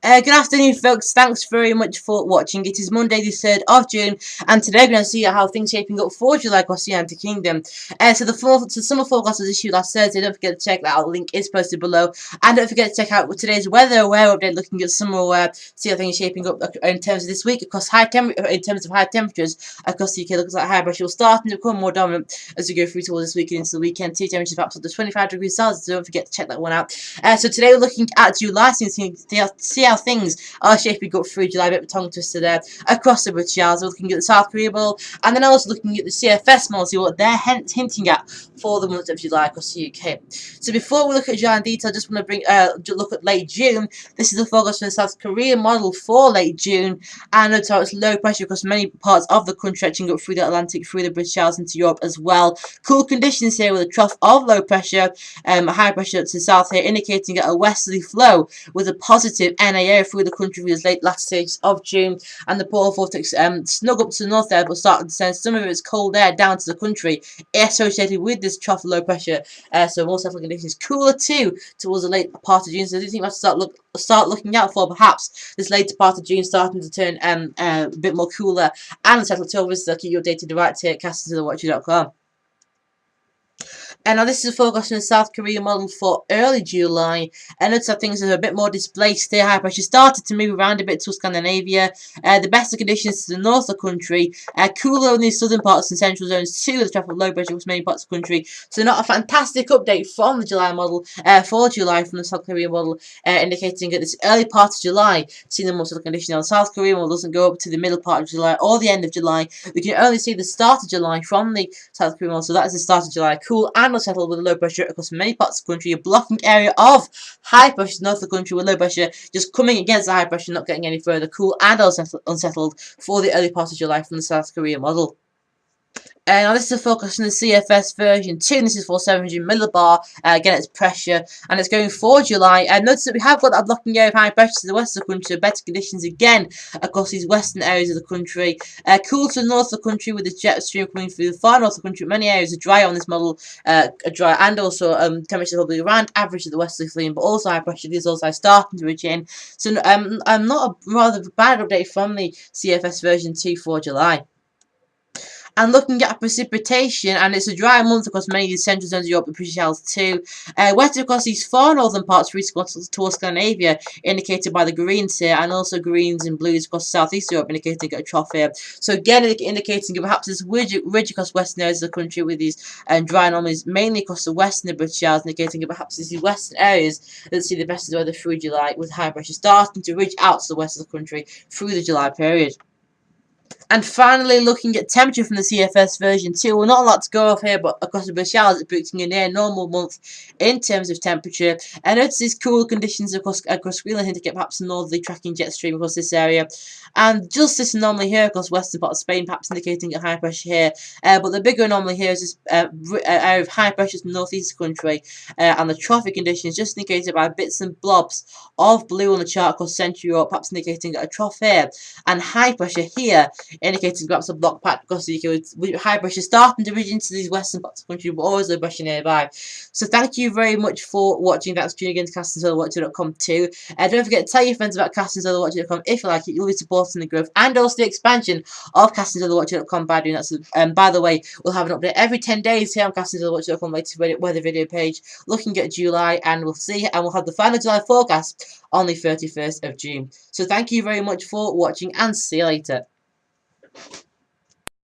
Good afternoon, folks. Thanks very much for watching. It is Monday, the 3rd of June, and today we're going to see how things are shaping up for July across the United Kingdom. So the summer forecast was issued last Thursday. Don't forget to check that out. The link is posted below. And don't forget to check out today's weather aware update, looking at summer aware, see how things are shaping up in terms of this week across in terms of high temperatures across the UK. Looks like high pressure will start and become more dominant as we go through towards this weekend into the weekend. Sea temperatures perhaps up to 25 degrees Celsius. So don't forget to check that one out. So today we're looking at July, see how things are shaping up through July. A bit of a tongue twister there across the British Isles. We're looking at the South Korea model, and then also looking at the CFS model, see what they're hinting at for the month of July across the UK. So before we look at July in detail, I just want to bring look at late June. This is the forecast for the South Korean model for late June, and notice how it's low pressure across many parts of the country, stretching up through the Atlantic, through the British Isles into Europe as well. Cool conditions here with a trough of low pressure, high pressure to the south here, indicating a westerly flow with a positive NAO through the country for the late last stages of June, and the polar vortex snug up to the north there, but starting to send some of its cold air down to the country associated with this trough of low pressure. So more settled conditions, cooler too towards the late part of June. So I do think we have to start looking out for perhaps this later part of June starting to turn a bit more cooler and settled till. I'll keep you updated right here at castingtothewatcher.com. And now this is a forecast from the South Korea model for early July. And notice that things are a bit more displaced here. High pressure started to move around a bit to Scandinavia. The best of conditions to the north of the country. Cooler in the southern parts and central zones too. The trough of low pressure across many parts of the country. So not a fantastic update from the July model for July from the South Korea model, indicating that this early part of July, seeing the most of the condition. Now the South Korea model doesn't go up to the middle part of July or the end of July. We can only see the start of July from the South Korea model. So that is the start of July. Cool and settled with low pressure across many parts of the country, a blocking area of high pressure north of the country with low pressure just coming against the high pressure, not getting any further. Cool and unsettled for the early part of July from the South Korea model. Now this is a focus on the CFS version 2, and this is for 700 millibar. Again, it's pressure, and it's going for July. And notice that we have got that blocking area of high pressure to the west of the country, so better conditions again across these western areas of the country. Cool to the north of the country with the jet stream coming through the far north of the country. Many areas are dry on this model, dry, and also temperatures probably around average of the westerly stream, but also high pressure is also starting to reach in. So not a rather bad update from the CFS version 2 for July. And looking at precipitation, and it's a dry month across many of the central zones of Europe and British Isles too. Wetter across these far northern parts towards Scandinavia, indicated by the greens here, and also greens and blues across southeast Europe, indicating a trough here. So again, indicating perhaps this ridge across western areas of the country with these dry anomalies, mainly across the western British Isles, indicating perhaps these western areas that see the best of the weather through July, with high pressure starting to ridge out to the west of the country through the July period. And finally, looking at temperature from the CFS version 2, well, not a lot to go off here, but across the British Isles, it's predicting a near normal month in terms of temperature. And notice these cool conditions across Greenland hint to get perhaps a northerly tracking jet stream across this area. And just this anomaly here across western part of Spain, perhaps indicating a high pressure here. But the bigger anomaly here is this area of high pressure to the northeast of the country. And the trophic conditions just indicated by bits and blobs of blue on the chart across Central Europe, perhaps indicating a trough here. And high pressure here, indicating perhaps a block pattern across the UK with high pressure starting to reach into these western parts of the country, but always low pressure nearby. So thank you very much for watching. Thanks for tuning in to castingtothewatcher.com too. Don't forget to tell your friends about castingtothewatcher.com if you like it. You'll be supporting the growth and also the expansion of castingtothewatcher.com by doing that. So, by the way, we'll have an update every 10 days here on castingtothewatcher.com latest weather video page looking at July, and we'll have the final July forecast on the 31st of June. So thank you very much for watching, and see you later.